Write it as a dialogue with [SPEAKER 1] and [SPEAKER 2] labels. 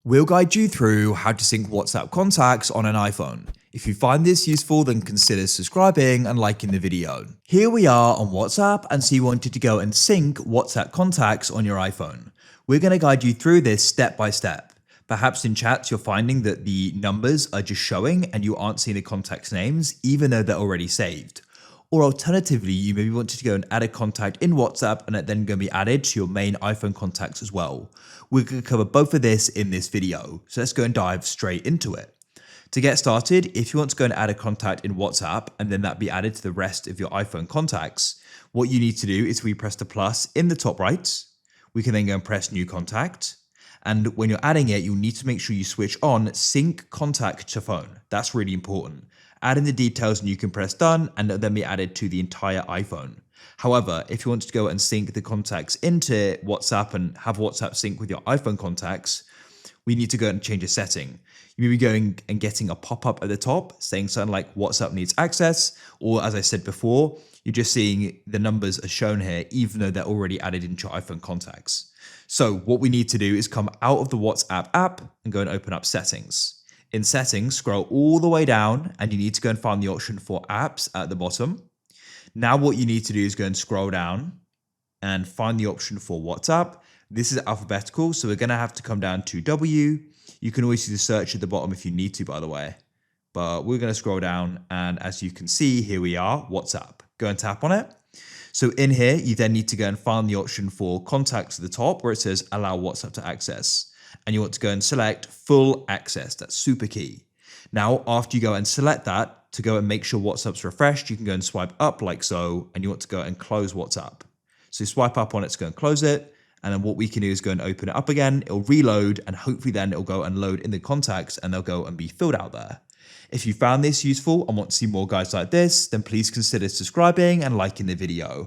[SPEAKER 1] We'll guide you through how to sync WhatsApp contacts on an iPhone. If you find this useful, then consider subscribing and liking the video. Here we are on WhatsApp, and so you wanted to go and sync WhatsApp contacts on your iPhone. We're going to guide you through this step by step. Perhaps in chats you're finding that the numbers are just showing and you aren't seeing the contacts' names even though they're already saved. Or alternatively, you maybe wanted to go and add a contact in WhatsApp and it then going to be added to your main iPhone contacts as well. We're going to cover both of this in this video, so let's go and dive straight into it. To get started, if you want to go and add a contact in WhatsApp and then that be added to the rest of your iPhone contacts, what you need to do is we press the plus in the top right. We can then go and press new contact. And when you're adding it, you'll need to make sure you switch on sync contact to phone. That's really important. Add in the details and you can press done and it'll then be added to the entire iPhone. However, if you want to go and sync the contacts into WhatsApp and have WhatsApp sync with your iPhone contacts, we need to go and change a setting. You may be going and getting a pop-up at the top saying something like WhatsApp needs access, or as I said before, you're just seeing the numbers are shown here even though they're already added into your iPhone contacts. So what we need to do is come out of the WhatsApp app and go and open up settings. In settings, scroll all the way down and you need to go and find the option for apps at the bottom. Now what you need to do is go and scroll down and find the option for WhatsApp. This is alphabetical, so we're going to have to come down to W. You can always do the search at the bottom if you need to, by the way. But we're going to scroll down and as you can see, here we are, WhatsApp. Go and tap on it. So in here, you then need to go and find the option for contacts at the top where it says allow WhatsApp to access. And you want to go and select full access. That's super key. Now, after you go and select that, to go and make sure WhatsApp's refreshed, you can go and swipe up like so, and you want to go and close WhatsApp. So swipe up on it to go and close it. And then what we can do is go and open it up again. It'll reload and hopefully then it'll go and load in the contacts and they'll go and be filled out there. If you found this useful and want to see more guides like this, then please consider subscribing and liking the video.